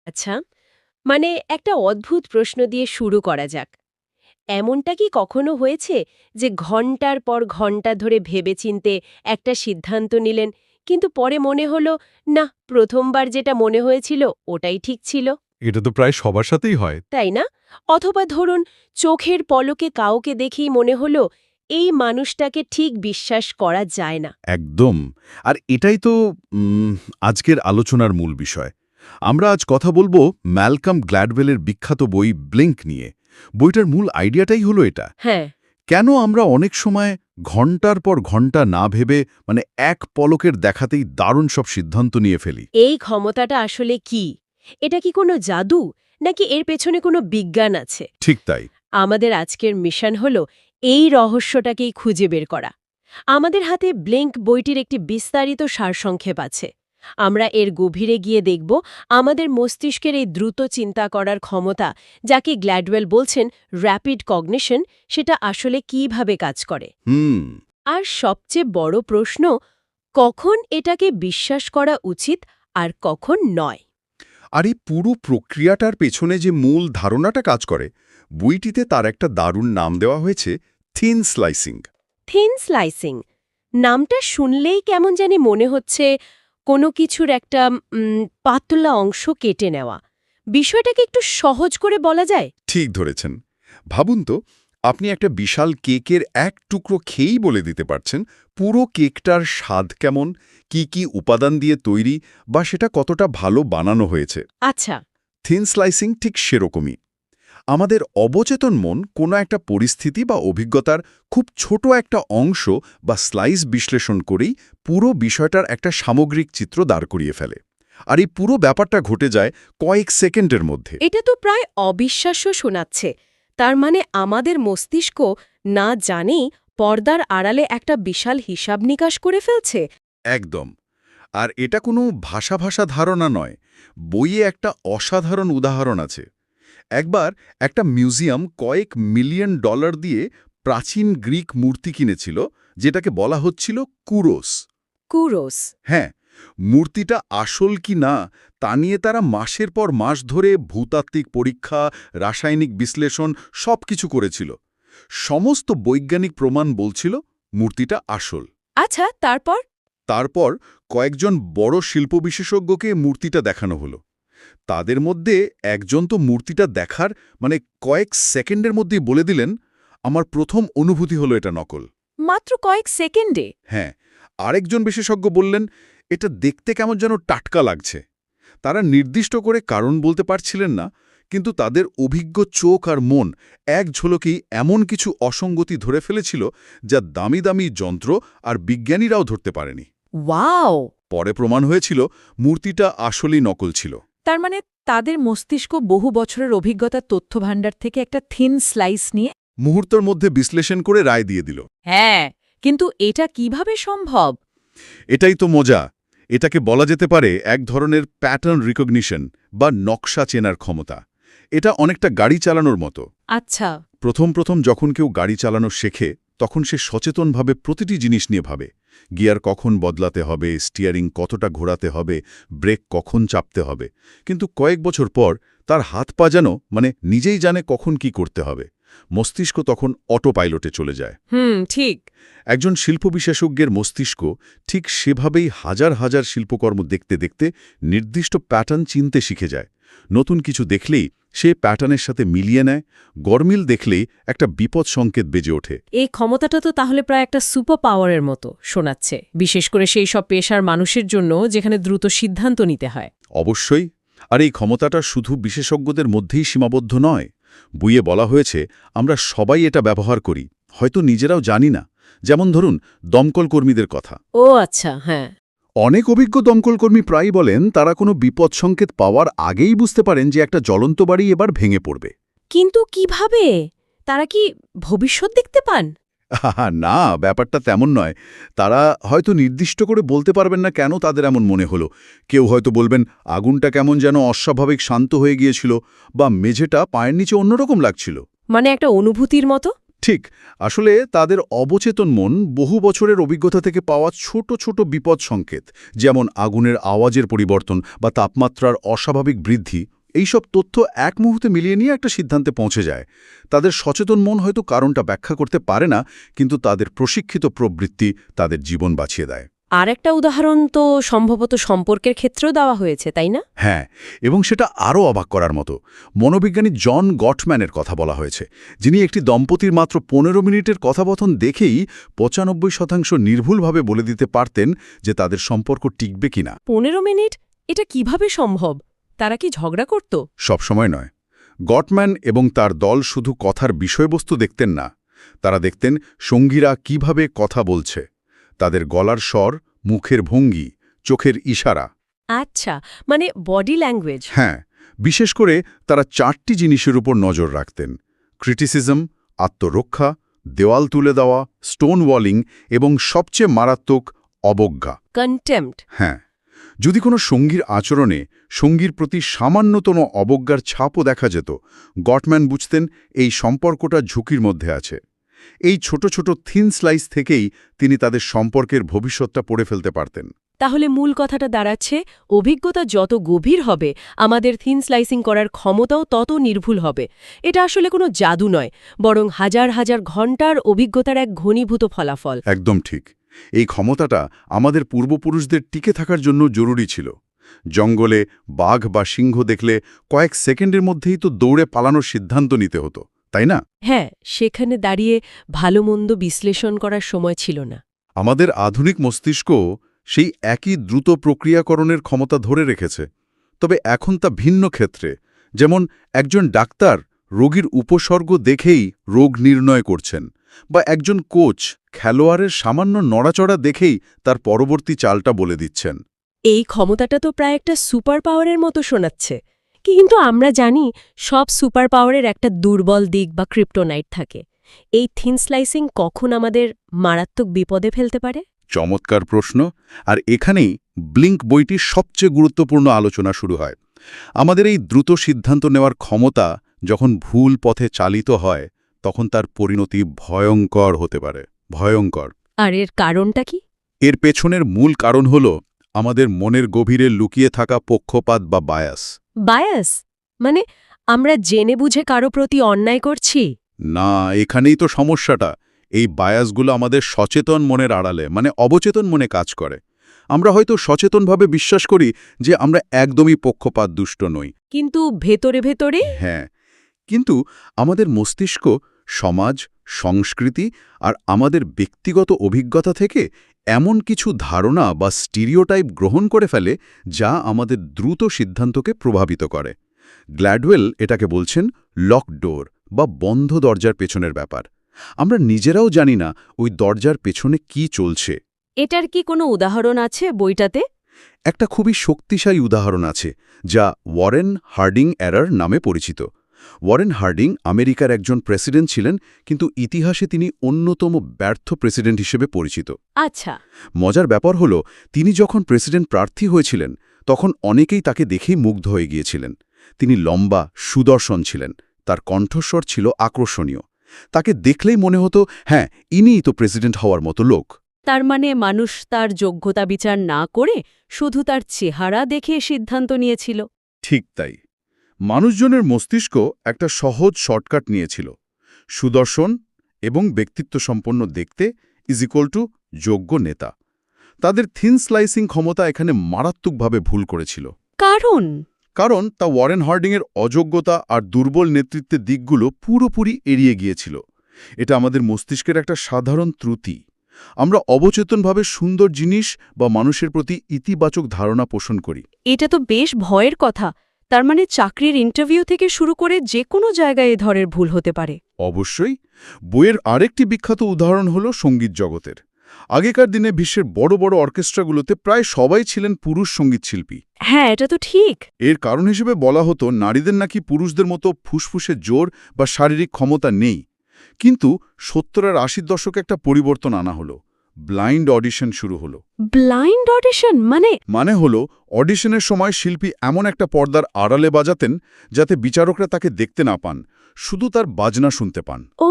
আচ্ছা, মানে একটা অদ্ভুত প্রশ্ন দিয়ে শুরু করা যাক। এমনটা কি কখনো হয়েছে যে ঘন্টার পর ঘন্টা ধরে ভেবেচিন্তে একটা সিদ্ধান্ত নিলেন, কিন্তু পরে মনে হলো না, প্রথমবার যেটা মনে হয়েছিল ওটাই ঠিক ছিল? এটা তো প্রায় সবার সাথেই হয়। তাই না? অথবা ধরুন, চোখের পলকে কাউকে দেখেই মনে হলো এই মানুষটাকে ঠিক বিশ্বাস করা যায় না। একদম। আর এটাই তো আজকের আলোচনার মূল বিষয়। আমরা আজ কথা বলবো ম্যালকম গ্ল্যাডওয়েলের বিখ্যাত বই ব্লিঙ্ক নিয়ে। বইটার মূল আইডিয়াটাই হলো এটা। হ্যাঁ। কেন আমরা অনেক সময় ঘন্টার পর ঘন্টা না ভেবে এক পলকের দেখাতেই দারুণ সব সিদ্ধান্ত নিয়ে ফেলি? এই ক্ষমতাটা আসলে কি? এটা কি কোনো জাদু, নাকি এর পেছনে কোনো বিজ্ঞান আছে? ঠিক তাই। আমাদের আজকের মিশন হলো এই রহস্যটাকেই খুঁজে বের করা। আমাদের হাতে ব্লিঙ্ক বইটির একটি বিস্তারিত সারসংক্ষেপ আছে। আমরা এর গভীরে গিয়ে দেখব আমাদের মস্তিষ্কের এই দ্রুত চিন্তা করার ক্ষমতা, যাকে গ্ল্যাডওয়েল বলছেন র্যাপিড কগনিশন, সেটা আসলে কিভাবে কাজ করে। হুম। আর সবচেয়ে বড় প্রশ্ন, কখন এটাকে বিশ্বাস করা উচিত আর কখন নয়। আর এই পুরো প্রক্রিয়াটার পেছনে যে মূল ধারণাটা কাজ করে, বইটিতে তার একটা দারুণ নাম দেওয়া হয়েছে থিন স্লাইসিং। থিন স্লাইসিং নামটা শুনলেই কেমন জানি মনে হচ্ছে কোনো কিছুর একটা পাতলা অংশ কেটে নেওয়া। বিষয়টাকে একটু সহজ করে বলা যায়? ঠিক ধরেছেন। ভাবুন তো, আপনি একটা বিশাল কেকের এক টুকরো খেয়েই বলে দিতে পারছেন পুরো কেকটার স্বাদ কেমন, কি কি উপাদান দিয়ে তৈরি, বা সেটা কতটা ভালো বানানো হয়েছে। আচ্ছা। থিন স্লাইসিং ঠিক সেরকমই। আমাদের অবচেতন মন কোনো একটা পরিস্থিতি বা অভিজ্ঞতার খুব ছোট একটা অংশ বা স্লাইস বিশ্লেষণ করেই পুরো বিষয়টার একটা সামগ্রিক চিত্র দাঁড় করিয়ে ফেলে। আর এই পুরো ব্যাপারটা ঘটে যায় কয়েক সেকেন্ডের মধ্যে। এটা তো প্রায় অবিশ্বাস্য শোনাচ্ছে। তার মানে আমাদের মস্তিষ্ক না জানেই পর্দার আড়ালে একটা বিশাল হিসাব নিকাশ করে ফেলছে। একদম। আর এটা কোনো ভাষা ভাষা ধারণা নয়। বইয়ে একটা অসাধারণ উদাহরণ আছে। একবার একটা মিউজিয়াম কয়েক মিলিয়ন ডলার দিয়ে প্রাচীন গ্রিক মূর্তি কিনেছিল, যেটাকে বলা হচ্ছিল কুরোস। কুরোস। হ্যাঁ, মূর্তিটা আসল কি না তা নিয়ে তারা মাসের পর মাস ধরে ভূতাত্ত্বিক পরীক্ষা, রাসায়নিক বিশ্লেষণ সবকিছু করেছিল। সমস্ত বৈজ্ঞানিক প্রমাণ বলছিল মূর্তিটা আসল। আচ্ছা, তারপর? তারপর কয়েকজন বড় শিল্প বিশেষজ্ঞকে মূর্তিটা দেখানো হলো। তাদের মধ্যে একজন তো মূর্তিটা দেখার কয়েক সেকেন্ডের মধ্যেই বলে দিলেন, আমার প্রথম অনুভূতি হলো এটা নকল। মাত্র কয়েক সেকেন্ডে? হ্যাঁ, আরেকজন বিশেষজ্ঞ বললেন, এটা দেখতে কেমন যেন টাটকা লাগছে। তারা নির্দিষ্ট করে কারণ বলতে পারছিলেন না, কিন্তু তাদের অভিজ্ঞ চোখ আর মন এক ঝলকেই এমন কিছু অসঙ্গতি ধরে ফেলেছিল যা দামি দামি যন্ত্র আর বিজ্ঞানীরাও ধরতে পারেনি। ওয়াও! পরে প্রমাণ হয়েছিল মূর্তিটা আসলেই নকল ছিল। তার মানে তাদের মস্তিষ্ক বহু বছরের অভিজ্ঞতার তথ্যভাণ্ডার থেকে একটা থিন স্লাইস নিয়ে। মুহূর্তের মধ্যে বিশ্লেষণ করে রায় দিয়ে দিল। হ্যাঁ, কিন্তু এটা কিভাবে সম্ভব? এটাই তো মজা। এটাকে বলা যেতে পারে এক ধরনের প্যাটার্ন রিকগনিশন বা নকশা চেনার ক্ষমতা। এটা অনেকটা গাড়ি চালানোর মতো। আচ্ছা। প্রথম যখন কেউ গাড়ি চালানো শেখে, তখন সে সচেতনভাবে প্রতিটি জিনিস নিয়ে ভাবে। গিয়ার কখন বদলাতে হবে, স্টিয়ারিং কতটা ঘোরাতে হবে, ব্রেক কখন চাপতে হবে। কিন্তু কয়েক বছর পর তার হাত পা যেন নিজেই জানে কখন কি করতে হবে। মস্তিষ্ক তখন অটো পাইলটে চলে যায়। ঠিক। একজন শিল্প বিশেষজ্ঞের মস্তিষ্ক ঠিক সেভাবেই হাজার হাজার শিল্পকর্ম দেখতে দেখতে নির্দিষ্ট প্যাটার্ন চিনতে শিখে যায়। নতুন কিছু দেখলেই সে প্যাটার্নের সাথে মিলিয়ে নেয়। গরমিল দেখলেই একটা বিপদ সংকেত বেজে ওঠে। এই ক্ষমতাটা তো তাহলে প্রায় একটা সুপার পাওয়ারের মতো শোনাচ্ছে, বিশেষ করে সেই সব পেশার মানুষের জন্য যেখানে দ্রুত সিদ্ধান্ত নিতে হয়। অবশ্যই। আর এই ক্ষমতাটা শুধু বিশেষজ্ঞদের মধ্যেই সীমাবদ্ধ নয়। বইয়ে বলা হয়েছে আমরা সবাই এটা ব্যবহার করি, হয়তো নিজেরাও জানি না। যেমন ধরুন দমকল কর্মীদের কথা। ও আচ্ছা, হ্যাঁ। অনেক অভিজ্ঞ দমকলকর্মী প্রায়ই বলেন তারা কোনো বিপদ সংকেত পাওয়ার আগেই বুঝতে পারেন যে একটা জ্বলন্ত বাড়ি এবার ভেঙে পড়বে। কিন্তু কিভাবে? তারা কি ভবিষ্যৎ দেখতে পান? না, ব্যাপারটা তেমন নয়। তারা হয়তো নির্দিষ্ট করে বলতে পারবেন না কেন তাদের এমন মনে হলো। কেউ হয়তো বলবেন আগুনটা কেমন যেন অস্বাভাবিক শান্ত হয়ে গিয়েছিল, বা মেঝেটা পায়ের নিচে অন্যরকম লাগছিল। মানে একটা অনুভূতির মতো? ঠিক, আসলে তাদের অবচেতন মন বহু বছরের অভিজ্ঞতা থেকে পাওয়া ছোট ছোট বিপদ সংকেত, যেমন আগুনের আওয়াজের পরিবর্তন বা তাপমাত্রার অস্বাভাবিক বৃদ্ধি, এইসব তথ্য এক মুহূর্তে মিলিয়ে নিয়ে একটা সিদ্ধান্তে পৌঁছে যায়। তাদের সচেতন মন হয়তো কারণটা ব্যাখ্যা করতে পারে না, কিন্তু তাদের প্রশিক্ষিত প্রবৃত্তি তাদের জীবন বাঁচিয়ে দেয়। আর একটা উদাহরণ তো সম্ভবত সম্পর্কের ক্ষেত্রেও দেওয়া হয়েছে, তাই না? হ্যাঁ, এবং সেটা আরও অবাক করার মতো। মনোবিজ্ঞানী জন গটম্যানের কথা বলা হয়েছে, যিনি একটি দম্পতির মাত্র 15 মিনিটের কথাবথন দেখেই 95% নির্ভুলভাবে বলে দিতে পারতেন যে তাদের সম্পর্ক টিকবে কিনা। 15 মিনিট? এটা কিভাবে সম্ভব? তারা কি ঝগড়া করত? সবসময় নয়। গটম্যান এবং তার দল শুধু কথার বিষয়বস্তু দেখতেন না, তারা দেখতেন সঙ্গীরা কিভাবে কথা বলছে, তাদের গলার স্বর, মুখের ভঙ্গি, চোখের ইশারা। আচ্ছা, মানে বডি ল্যাঙ্গুয়েজ। হ্যাঁ, বিশেষ করে তারা 4টি জিনিসের উপর নজর রাখতেন: ক্রিটিসিজম, আত্মরক্ষা, দেওয়াল তুলে দেওয়া, স্টোন ওয়ালিং এবং সবচেয়ে মারাত্মক অবজ্ঞা। কন্টেম্পট। হ্যাঁ, যদি কোনো সঙ্গীর আচরণে সঙ্গীর প্রতি সামান্যতম অবজ্ঞার ছাপও দেখা যেত, গটম্যান বুঝতেন এই সম্পর্কটা ঝুঁকির মধ্যে আছে। এই ছোট ছোট থিন স্লাইস থেকেই তিনি তাদের সম্পর্কের ভবিষ্যৎটা পড়ে ফেলতে পারতেন। তাহলে মূল কথাটা দাঁড়াচ্ছে, অভিজ্ঞতা যত গভীর হবে, আমাদের থিন স্লাইসিং করার ক্ষমতাও তত নির্ভুল হবে। এটা আসলে কোনো জাদু নয়, বরং হাজার হাজার ঘণ্টার অভিজ্ঞতার এক ঘনীভূত ফলাফল। একদম ঠিক। এই ক্ষমতাটা আমাদের পূর্বপুরুষদের টিকে থাকার জন্য জরুরি ছিল। জঙ্গলে বাঘ বা সিংহ দেখলে কয়েক সেকেন্ডের মধ্যেই তো দৌড়ে পালানোর সিদ্ধান্ত নিতে হতো, তাই না? হ্যাঁ, সেখানে দাঁড়িয়ে ভালো মন্দ বিশ্লেষণ করার সময় ছিল না। আমাদের আধুনিক মস্তিষ্ক সেই একই দ্রুত প্রক্রিয়াকরণের ক্ষমতা ধরে রেখেছে, তবে এখন তা ভিন্ন ক্ষেত্রে। যেমন একজন ডাক্তার রোগীর উপসর্গ দেখেই রোগ নির্ণয় করছেন, বা একজন কোচ খেলোয়াড়ের সামান্য নড়াচড়া দেখেই তার পরবর্তী চালটা বলে দিচ্ছেন। এই ক্ষমতাটা তো প্রায় একটা সুপার পাওয়ারের মতো শোনাচ্ছে। কিন্তু আমরা জানি, সব সুপার পাওয়ারের একটা দুর্বল দিক বা ক্রিপ্টোনাইট থাকে। এই থিন স্লাইসিং কখন আমাদের মারাত্মক বিপদে ফেলতে পারে? চমৎকার প্রশ্ন। আর এখানেই ব্লিঙ্ক বইটির সবচেয়ে গুরুত্বপূর্ণ আলোচনা শুরু হয়। আমাদের এই দ্রুত সিদ্ধান্ত নেওয়ার ক্ষমতা যখন ভুল পথে চালিত হয়, তখন তার পরিণতি ভয়ঙ্কর হতে পারে। ভয়ঙ্কর। আর এর কারণটা কি? এর পেছনের মূল কারণ হল আমাদের মনের গভীরে লুকিয়ে থাকা পক্ষপাত বা বায়াস। বায়াস? মানে আমরা জেনে বুঝে কারো প্রতি অন্যায় করছি? না, এখানেই তো সমস্যাটা। এই বায়াসগুলো আমাদের সচেতন মনের আড়ালে, মানে অবচেতন মনে কাজ করে। আমরা হয়তো সচেতনভাবে বিশ্বাস করি যে আমরা একদমই পক্ষপাত দুষ্ট নই, কিন্তু ভেতরে ভেতরে? হ্যাঁ, কিন্তু আমাদের মস্তিষ্ক সমাজ, সংস্কৃতি আর আমাদের ব্যক্তিগত অভিজ্ঞতা থেকে এমন কিছু ধারণা বা স্টিরিওটাইপ গ্রহণ করে ফেলে যা আমাদের দ্রুত সিদ্ধান্তকে প্রভাবিত করে। গ্ল্যাডওয়েল এটাকে বলছেন লক ডোর বা বন্ধ দরজার পেছনের ব্যাপার। আমরা নিজেরাও জানি না ওই দরজার পেছনে কি চলছে। এটার কি কোনো উদাহরণ আছে বইটাতে? একটা খুবই শক্তিশালী উদাহরণ আছে, যা ওয়ারেন হার্ডিং এরার নামে পরিচিত। ওয়ারেন হার্ডিং আমেরিকার একজন প্রেসিডেন্ট ছিলেন, কিন্তু ইতিহাসে তিনি অন্যতম ব্যর্থ প্রেসিডেন্ট হিসেবে পরিচিত। আচ্ছা। মজার ব্যাপার হল, তিনি যখন প্রেসিডেন্ট প্রার্থী হয়েছিলেন, তখন অনেকেই তাকে দেখেই মুগ্ধ হয়ে গিয়েছিলেন। তিনি লম্বা, সুদর্শন ছিলেন, তার কণ্ঠস্বর ছিল আকর্ষণীয়। তাকে দেখলেই মনে হতো, হ্যাঁ, ইনিই তো প্রেসিডেন্ট হওয়ার মতো লোক। তার মানে মানুষ তার যোগ্যতা বিচার না করে শুধু তার চেহারা দেখে সিদ্ধান্ত নিয়েছিল? ঠিক তাই। মানুষজনের মস্তিষ্ক একটা সহজ শর্টকাট নিয়েছিল। সুদর্শন এবং ব্যক্তিত্বসম্পন্ন দেখতে = যোগ্য নেতা। তাদের থিন স্লাইসিং ক্ষমতা এখানে মারাত্মকভাবে ভুল করেছিল। কারণ তা ওয়ারেন হার্ডিংয়ের অযোগ্যতা আর দুর্বল নেতৃত্বের দিকগুলো পুরোপুরি এড়িয়ে গিয়েছিল। এটা আমাদের মস্তিষ্কের একটা সাধারণ ত্রুটি। আমরা অবচেতনভাবে সুন্দর জিনিস বা মানুষের প্রতি ইতিবাচক ধারণা পোষণ করি। এটা তো বেশ ভয়ের কথা। তার মানে চাকরির ইন্টারভিউ থেকে শুরু করে যে কোনো জায়গায় এ ধরনের ভুল হতে পারে। অবশ্যই। বইয়ের আরেকটি বিখ্যাত উদাহরণ হল সঙ্গীত জগতের। আগেকার দিনে বিশ্বের বড় বড় অর্কেস্ট্রাগুলোতে প্রায় সবাই ছিলেন পুরুষ সঙ্গীতশিল্পী। হ্যাঁ, এটা তো ঠিক। এর কারণ হিসেবে বলা হতো নারীদের নাকি পুরুষদের মতো ফুসফুসে জোর বা শারীরিক ক্ষমতা নেই। কিন্তু 70 আর 80 দশকে একটা পরিবর্তন আনা হলো। ব্লাইন্ড অডিশন শুরু হলো। ব্লাইন্ড অডিশন মানে হলো, অডিশনের সময় শিল্পী এমন একটা পর্দার আড়ালে বাজাতেন যাতে বিচারকরা তাকে দেখতে না পান, শুধু তার বাজনা শুনতে পান। ও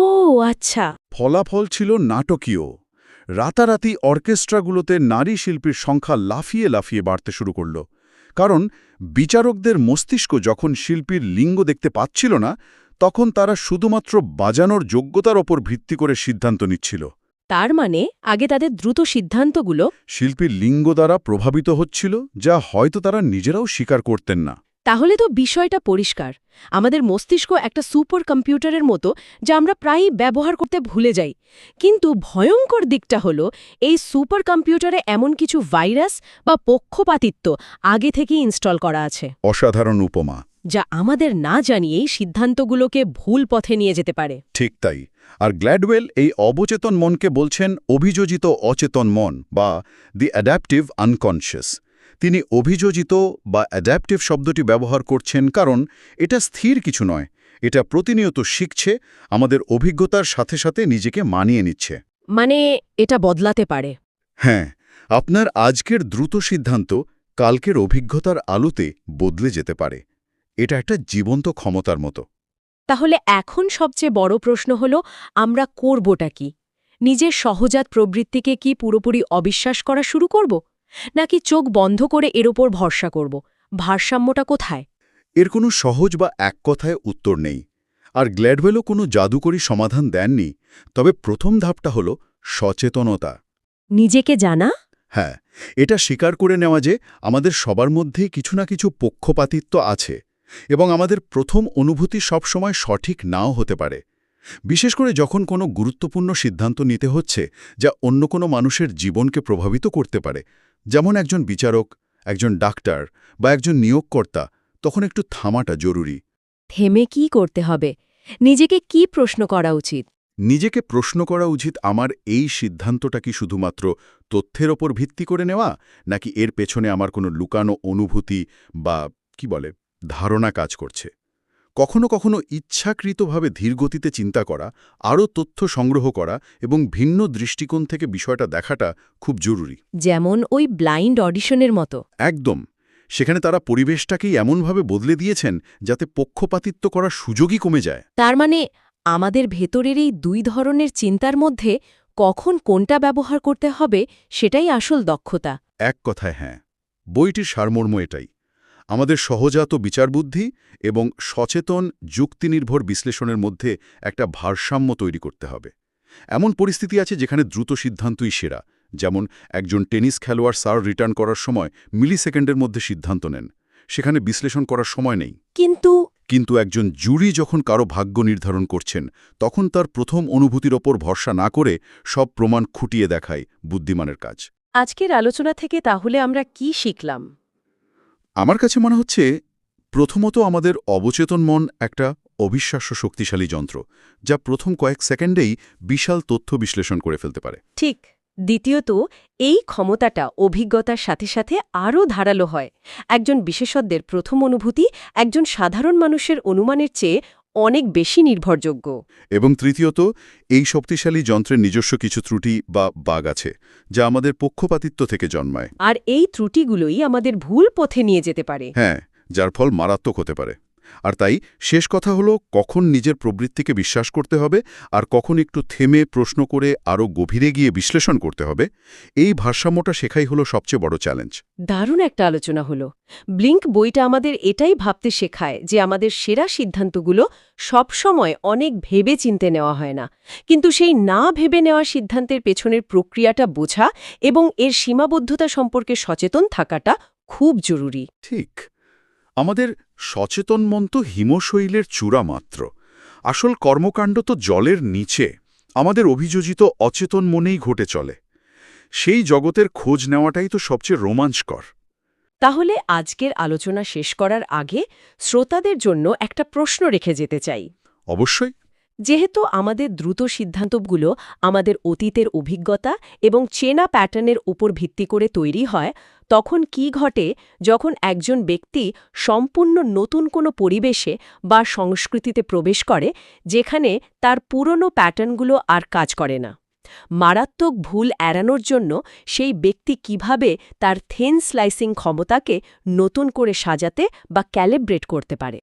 আচ্ছা। ফলাফল ছিল নাটকীয়। রাতারাতি অর্কেস্ট্রাগুলোতে নারী শিল্পীর সংখ্যা লাফিয়ে লাফিয়ে বাড়তে শুরু করল। কারণ বিচারকদের মস্তিষ্ক যখন শিল্পীর লিঙ্গ দেখতে পাচ্ছিল না, তখন তারা শুধুমাত্র বাজানোর যোগ্যতার ওপর ভিত্তি করে সিদ্ধান্ত নিচ্ছিল। তার মানে আগে তাদের দ্রুত সিদ্ধান্তগুলো শিল্পীর লিঙ্গ দ্বারা প্রভাবিত হচ্ছিল, যা হয়তো তারা নিজেরাও স্বীকার করতেন না। তাহলে তো বিষয়টা পরিষ্কার। আমাদের মস্তিষ্ক একটা সুপার কম্পিউটারের মতো, যা আমরা প্রায়ই ব্যবহার করতে ভুলে যাই। কিন্তু ভয়ঙ্কর দিকটা হলো, এই সুপার কম্পিউটারে এমন কিছু ভাইরাস বা পক্ষপাতিত্ব আগে থেকেই ইনস্টল করা আছে, অসাধারণ উপমা। যা আমাদের না জানিয়েই সিদ্ধান্তগুলোকে ভুল পথে নিয়ে যেতে পারে। ঠিক তাই। আর গ্ল্যাডওয়েল এই অবচেতন মনকে বলছেন অভিযোজিত অচেতন মন বা দি অ্যাডাপটিভ আনকনশিয়াস। তিনি অভিযোজিত বা অ্যাডাপটিভ শব্দটি ব্যবহার করছেন কারণ এটা স্থির কিছু নয়, এটা প্রতিনিয়ত শিখছে, আমাদের অভিজ্ঞতার সাথে সাথে নিজেকে মানিয়ে নিচ্ছে। মানে এটা বদলাতে পারে। হ্যাঁ, আপনার আজকের দ্রুত সিদ্ধান্ত কালকের অভিজ্ঞতার আলোতে বদলে যেতে পারে। এটা একটা জীবন্ত ক্ষমতার মতো। তাহলে এখন সবচেয়ে বড় প্রশ্ন হলো, আমরা করবটা কি? নিজের সহজাত প্রবৃত্তিকে কি পুরোপুরি অবিশ্বাস করা শুরু করব, নাকি চোখ বন্ধ করে এর ওপর ভরসা করব? ভারসাম্যটা কোথায়? এর কোনো সহজ বা এক কথায় উত্তর নেই। আর গ্ল্যাডওয়েলও কোনো জাদুকরী সমাধান দেননি। তবে প্রথম ধাপটা হল সচেতনতা। নিজেকে জানা? হ্যাঁ, এটা স্বীকার করে নেওয়া যে আমাদের সবার মধ্যেই কিছু না কিছু পক্ষপাতিত্ব আছে এবং আমাদের প্রথম অনুভূতি সবসময় সঠিক নাও হতে পারে। বিশেষ করে যখন কোনো গুরুত্বপূর্ণ সিদ্ধান্ত নিতে হচ্ছে যা অন্য কোনো মানুষের জীবনকে প্রভাবিত করতে পারে, যেমন একজন বিচারক, একজন ডাক্তার বা একজন নিয়োগকর্তা, তখন একটু থামাটা জরুরি। থেমে কি করতে হবে? নিজেকে কি প্রশ্ন করা উচিত? নিজেকে প্রশ্ন করা উচিত, আমার এই সিদ্ধান্তটা কি শুধুমাত্র তথ্যের ওপর ভিত্তি করে নেওয়া, নাকি এর পেছনে আমার কোনো লুকানো অনুভূতি বা ধারণা কাজ করছে। কখনো কখনো ইচ্ছাকৃতভাবে ধীরগতিতে চিন্তা করা, আরও তথ্য সংগ্রহ করা এবং ভিন্ন দৃষ্টিকোণ থেকে বিষয়টা দেখাটা খুব জরুরি। যেমন ওই ব্লাইন্ড অডিশনের মতো। একদম। সেখানে তারা পরিবেশটাকেই এমনভাবে বদলে দিয়েছেন যাতে পক্ষপাতিত্ব করার সুযোগই কমে যায়। তার মানে আমাদের ভেতরের এই দুই ধরনের চিন্তার মধ্যে কখন কোনটা ব্যবহার করতে হবে সেটাই আসল দক্ষতা। এক কথায় হ্যাঁ, বইটির সারমর্ম এটাই। আমাদের সহজাত বিচারবুদ্ধি এবং সচেতন যুক্তিনির্ভর বিশ্লেষণের মধ্যে একটা ভারসাম্য তৈরি করতে হবে। এমন পরিস্থিতি আছে যেখানে দ্রুত সিদ্ধান্তই সেরা, যেমন একজন টেনিস খেলোয়াড় সার্ভ রিটার্ন করার সময় মিলিসেকেন্ডের মধ্যে সিদ্ধান্ত নেন। সেখানে বিশ্লেষণ করার সময় নেই। কিন্তু একজন জুরি যখন কারো ভাগ্য নির্ধারণ করছেন, তখন তার প্রথম অনুভূতির ওপর ভরসা না করে সব প্রমাণ খুঁটিয়ে দেখায় বুদ্ধিমানের কাজ। আজকের আলোচনা থেকে তাহলে আমরা কি শিখলাম? আমার কাছে মনে হচ্ছে, প্রথমত আমাদের অবচেতন মন একটা অবিশ্বাস্য শক্তিশালী যন্ত্র, যা প্রথম কয়েক সেকেন্ডেই বিশাল তথ্য বিশ্লেষণ করে ফেলতে পারে। ঠিক। দ্বিতীয়ত, এই ক্ষমতাটা অভিজ্ঞতার সাথে সাথে আরও ধারালো হয়। একজন বিশেষজ্ঞের প্রথম অনুভূতি একজন সাধারণ মানুষের অনুমানের চেয়ে অনেক বেশি নির্ভরযোগ্য। এবং তৃতীয়ত, এই শক্তিশালী যন্ত্রের নিজস্ব কিছু ত্রুটি বা বাগ আছে, যা আমাদের পক্ষপাতিত্ব থেকে জন্মায়। আর এই ত্রুটিগুলোই আমাদের ভুল পথে নিয়ে যেতে পারে। হ্যাঁ, যার ফল মারাত্মক হতে পারে। আর তাই শেষ কথা হলো, কখন নিজের প্রবৃত্তিকে বিশ্বাস করতে হবে আর কখন একটু থেমে প্রশ্ন করে আরও গভীরে গিয়ে বিশ্লেষণ করতে হবে, এই ভারসাম্যটা শেখাই হলো সবচেয়ে বড় চ্যালেঞ্জ। দারুণ একটা আলোচনা হলো। ব্লিঙ্ক বইটা আমাদের এটাই ভাবতে শেখায় যে আমাদের সেরা সিদ্ধান্তগুলো সবসময় অনেক ভেবে চিনতে নেওয়া হয় না, কিন্তু সেই না ভেবে নেওয়া সিদ্ধান্তের পেছনের প্রক্রিয়াটা বোঝা এবং এর সীমাবদ্ধতা সম্পর্কে সচেতন থাকাটা খুব জরুরি। ঠিক। আমাদের সচেতন মন তো হিমশৈলের চূড়া মাত্র। আসল কর্মকাণ্ড তো জলের নিচে, আমাদের অভিযোজিত অচেতন মনেই ঘটে চলে। সেই জগতের খোঁজ নেওয়াটাই তো সবচেয়ে রোমাঞ্চকর। তাহলে আজকের আলোচনা শেষ করার আগে শ্রোতাদের জন্য একটা প্রশ্ন রেখে যেতে চাই। অবশ্যই। যেহেতু আমাদের দ্রুত সিদ্ধান্তগুলো আমাদের অতীতের অভিজ্ঞতা এবং চেনা প্যাটার্নের উপর ভিত্তি করে তৈরি হয়, তখন কি ঘটে যখন একজন ব্যক্তি সম্পূর্ণ নতুন কোনো পরিবেশে বা সংস্কৃতিতে প্রবেশ করে যেখানে তার পুরনো প্যাটার্নগুলো আর কাজ করে না? মারাত্মক ভুল এড়ানোর জন্য সেই ব্যক্তি কিভাবে তার থিন স্লাইসিং ক্ষমতাকে নতুন করে সাজাতে বা ক্যালিব্রেট করতে পারে?